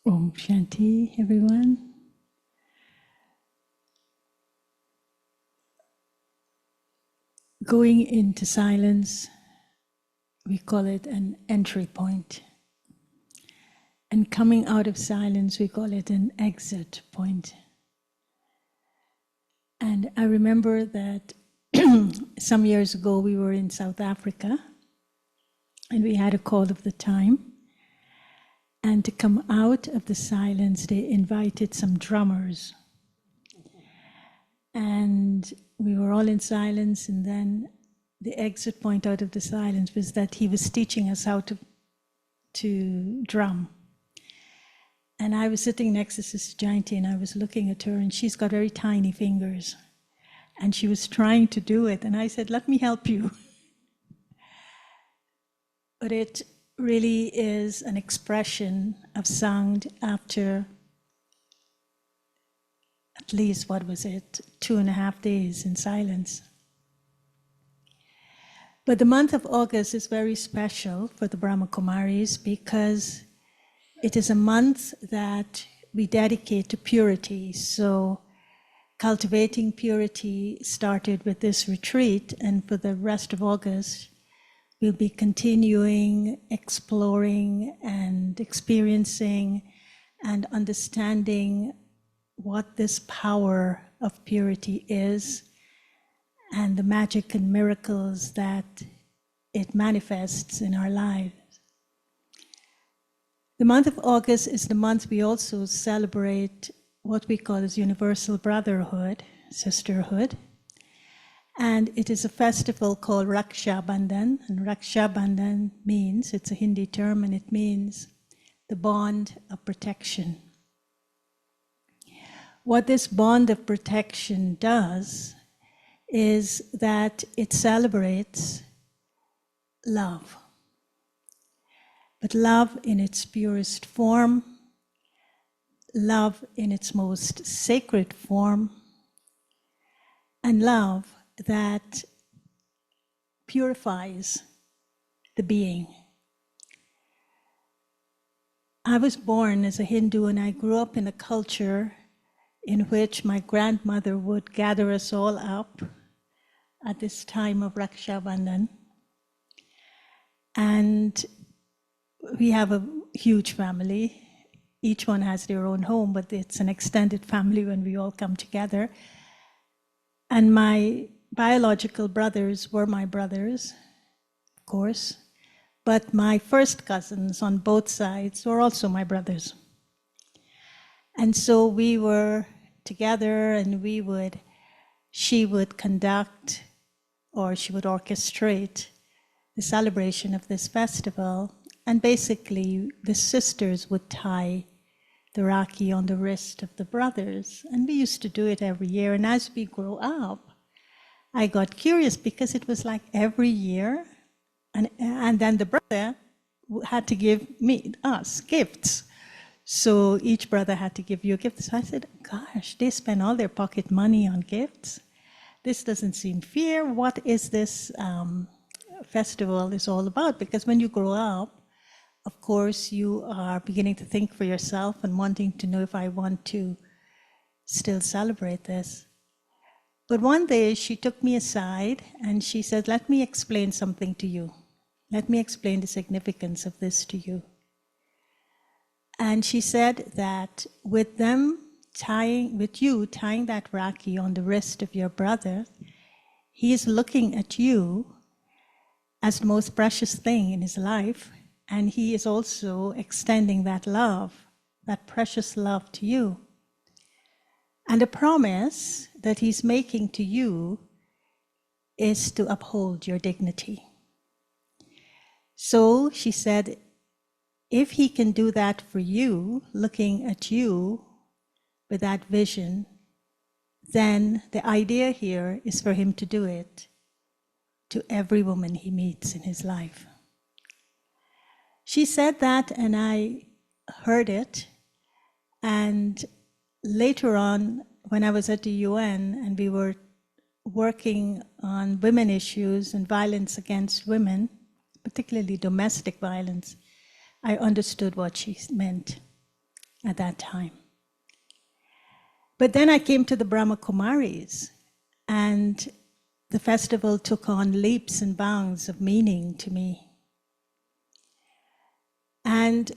Om Shanti, everyone. Going into silence, we call it an entry point. And coming out of silence, we call it an exit point. And I remember that some years ago we were in South Africa and we had a call of the time. And to come out of the silence, they invited some drummers. And we were all in silence, and then the exit point out of the silence was that he was teaching us how to drum. And I was sitting next to Sister Jayanti, and I was looking at her, and she's got very tiny fingers. And she was trying to do it, and I said, "Let me help you." But it really is an expression of sound after at least, 2.5 days in silence. But the month of August is very special for the Brahma Kumaris because it is a month that we dedicate to purity. So cultivating purity started with this retreat, and for the rest of August, we'll be continuing, exploring and experiencing and understanding what this power of purity is and the magic and miracles that it manifests in our lives. The month of August is the month we also celebrate what we call as universal brotherhood, sisterhood. And it is a festival called Raksha Bandhan. And Raksha Bandhan means, it's a Hindi term, and it means the bond of protection. What this bond of protection does is that it celebrates love. But love in its purest form, love in its most sacred form, and love that purifies the being. I was born as a Hindu, and I grew up in a culture in which my grandmother would gather us all up at this time of Raksha Bandhan. And we have a huge family. Each one has their own home, but it's an extended family when we all come together. And my biological brothers were my brothers, of course, but my first cousins on both sides were also my brothers. And so we were together, and she would conduct, or she would orchestrate the celebration of this festival. And basically the sisters would tie the Rakhi on the wrist of the brothers. And we used to do it every year. And as we grew up, I got curious because it was like every year. And then the brother had to give us gifts. So each brother had to give you a gift. So I said, gosh, they spend all their pocket money on gifts. This doesn't seem fair. What is this festival is all about? Because when you grow up, of course, you are beginning to think for yourself and wanting to know if I want to still celebrate this. But one day she took me aside and she said, let me explain something to you. Let me explain the significance of this to you. And she said that with you tying that Rakhi on the wrist of your brother, he is looking at you as the most precious thing in his life, and he is also extending that love, that precious love to you. And the promise that he's making to you is to uphold your dignity. So she said, if he can do that for you, looking at you with that vision, then the idea here is for him to do it to every woman he meets in his life. She said that, and I heard it. And later on, when I was at the UN and we were working on women issues and violence against women, particularly domestic violence, I understood what she meant. at that time. But then I came to the Brahma Kumaris, and the festival took on leaps and bounds of meaning to me. And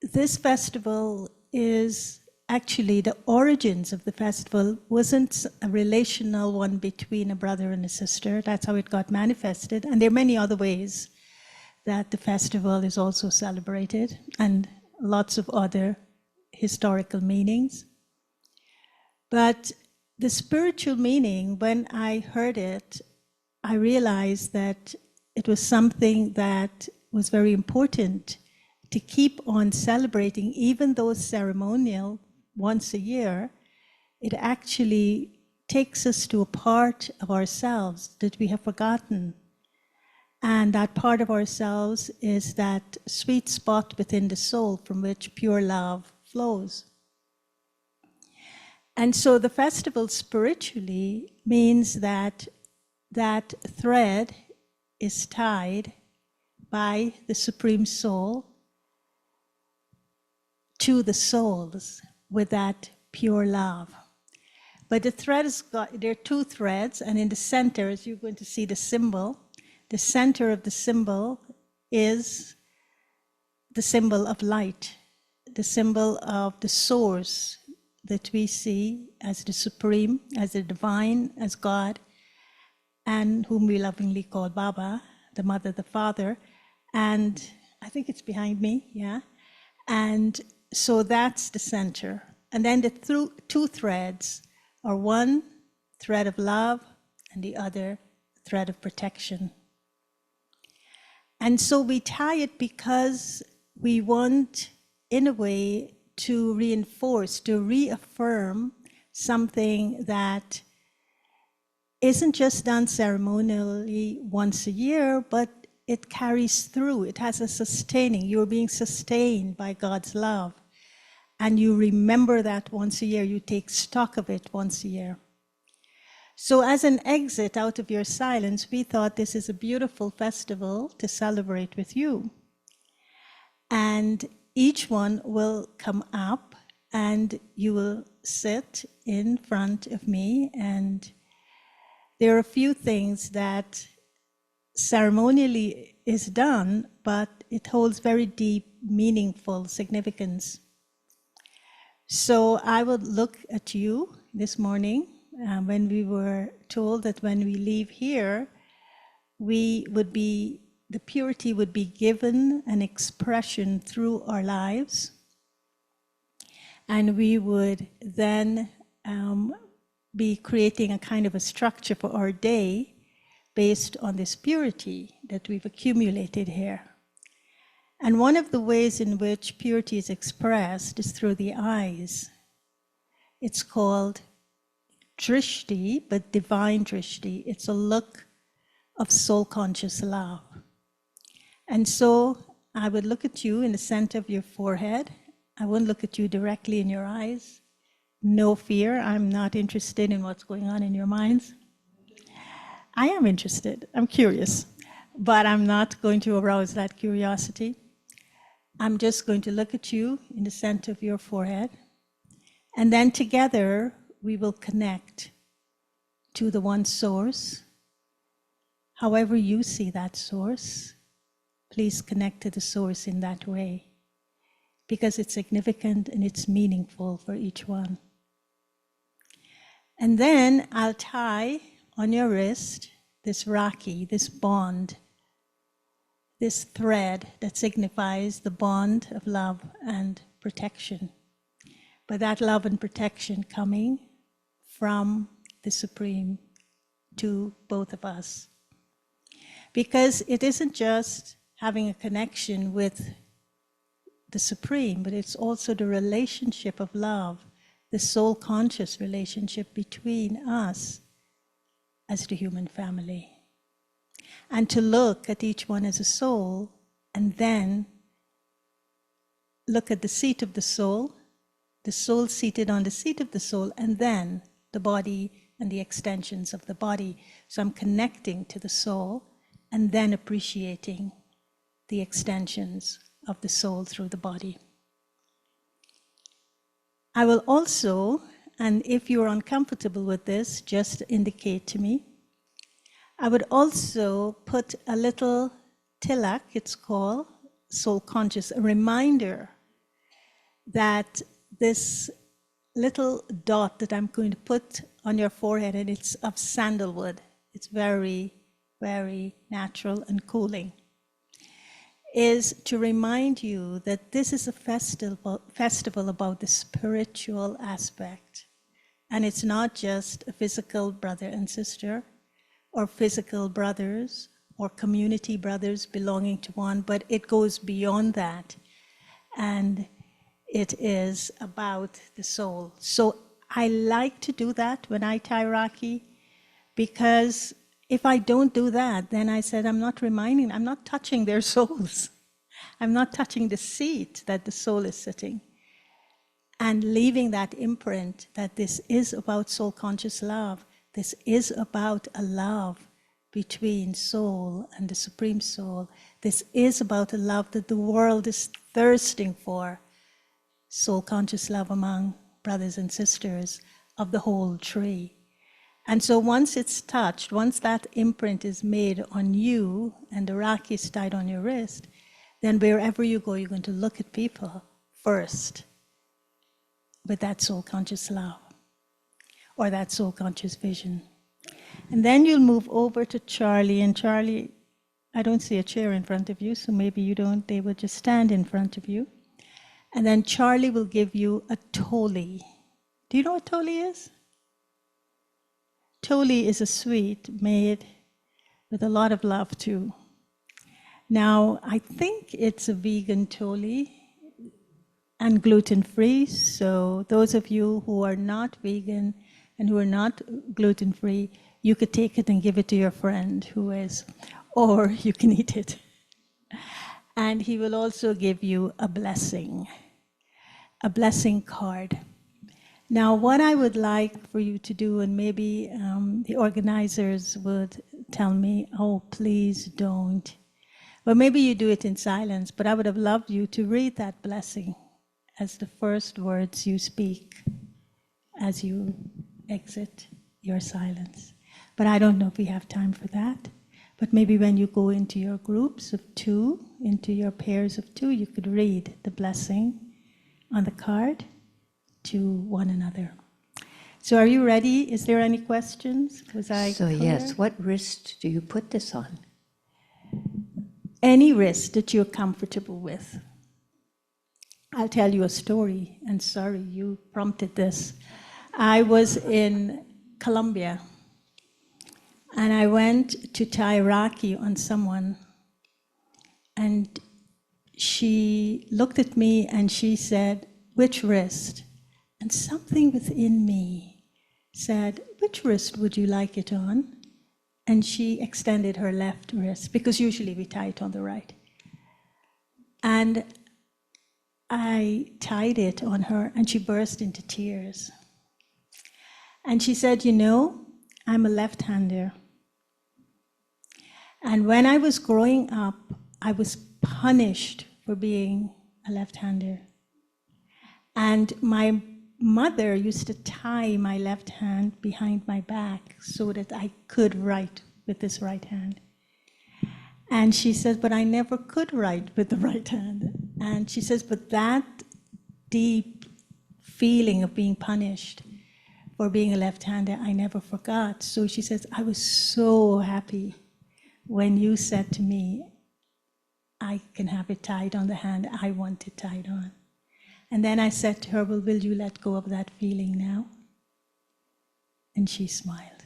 this festival is actually, the origins of the festival wasn't a relational one between a brother and a sister. That's how it got manifested. And there are many other ways that the festival is also celebrated, and lots of other historical meanings. But the spiritual meaning, when I heard it, I realized that it was something that was very important to keep on celebrating, even though ceremonial once a year. It actually takes us to a part of ourselves that we have forgotten. And that part of ourselves is that sweet spot within the soul from which pure love flows. And so the festival spiritually means that that thread is tied by the Supreme Soul to the souls with that pure love. But the thread has got, there are two threads, and in the center, as you're going to see the symbol, the center of the symbol is the symbol of light, the symbol of the source that we see as the Supreme, as the Divine, as God, and whom we lovingly call Baba, the Mother, the Father. And I think it's behind me, yeah? And so that's the center. And then the two threads are one thread of love and the other thread of protection. And so we tie it because we want, in a way, to reinforce, to reaffirm something that isn't just done ceremonially once a year, but it carries through. It has a sustaining. You're being sustained by God's love. And you remember that once a year. You take stock of it once a year. So as an exit out of your silence, we thought this is a beautiful festival to celebrate with you. And each one will come up and you will sit in front of me. And there are a few things that ceremonially is done, but it holds very deep, meaningful significance. So I would look at you this morning when we were told that when we leave here, we would be, the purity would be given an expression through our lives. And we would then be creating a kind of a structure for our day based on this purity that we've accumulated here. And one of the ways in which purity is expressed is through the eyes. It's called drishti, but divine drishti. It's a look of soul-conscious love. And so I would look at you in the center of your forehead. I wouldn't look at you directly in your eyes. No fear. I'm not interested in what's going on in your minds. I am interested. I'm curious. But I'm not going to arouse that curiosity. I'm just going to look at you in the center of your forehead. And then together, we will connect to the one source. However you see that source, please connect to the source in that way, because it's significant and it's meaningful for each one. And then I'll tie on your wrist this Rakhi, this bond, this thread that signifies the bond of love and protection. But that love and protection coming from the Supreme to both of us. Because it isn't just having a connection with the Supreme, but it's also the relationship of love, the soul-conscious relationship between us as the human family. And to look at each one as a soul, and then look at the seat of the soul seated on the seat of the soul, and then the body and the extensions of the body. So I'm connecting to the soul, and then appreciating the extensions of the soul through the body. I will also, and if you're uncomfortable with this, just indicate to me. I would also put a little tilak, it's called, soul conscious, a reminder that this little dot that I'm going to put on your forehead, and it's of sandalwood. It's very, very natural and cooling, is to remind you that this is a festival about the spiritual aspect. And it's not just a physical brother and sister, or physical brothers, or community brothers belonging to one, but it goes beyond that. And it is about the soul. So I like to do that when I tie Rakhi, because if I don't do that, then I said, I'm not touching their souls. I'm not touching the seat that the soul is sitting. And leaving that imprint that this is about soul conscious love. This is about a love between soul and the Supreme Soul. This is about a love that the world is thirsting for. Soul conscious love among brothers and sisters of the whole tree. And so once it's touched, once that imprint is made on you and the Rakhi is tied on your wrist, then wherever you go, you're going to look at people first with that soul conscious love or that soul conscious vision. And then you'll move over to Charlie, and Charlie, I don't see a chair in front of you, so maybe you don't, they will just stand in front of you. And then Charlie will give you a toli. Do you know what toli is? Toli is a sweet made with a lot of love too. Now, I think it's a vegan toli and gluten-free, so those of you who are not vegan and who are not gluten-free, you could take it and give it to your friend who is, or you can eat it. And he will also give you a blessing card. Now, what I would like for you to do, and maybe the organizers would tell me, oh, please don't. Well, maybe you do it in silence, but I would have loved you to read that blessing as the first words you speak as you exit your silence. But I don't know if we have time for that. But maybe when you go into your groups of two, into your pairs of two, you could read the blessing on the card to one another. So are you ready? Is there any questions? Was I clear? Yes, what wrist do you put this on? Any wrist that you're comfortable with. I'll tell you a story, and sorry, you prompted this. I was in Colombia, and I went to tie Rakhi on someone, and she looked at me and she said, which wrist? And something within me said, which wrist would you like it on? And she extended her left wrist, because usually we tie it on the right. And I tied it on her, and she burst into tears. And she said, you know, I'm a left-hander. And when I was growing up, I was punished for being a left-hander. And my mother used to tie my left hand behind my back so that I could write with this right hand. And she says, but I never could write with the right hand. And she says, but that deep feeling of being punished for being a left-hander, I never forgot. So she says, I was so happy when you said to me, I can have it tied on the hand I want it tied on. And then I said to her, well, will you let go of that feeling now? And she smiled.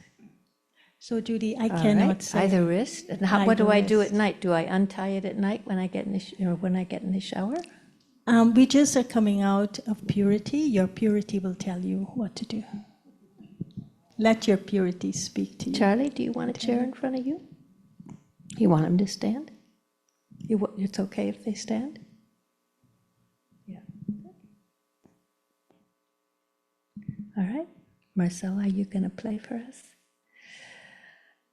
So Judy, I cannot say. Either wrist. And what do I do at night? Do I untie it at night when I get in the shower? We just are coming out of purity. Your purity will tell you what to do. Let your purity speak to you. Charlie, do you want a chair in front of you? You want them to stand? It's okay if they stand? Yeah. All right. Marcella, are you going to play for us?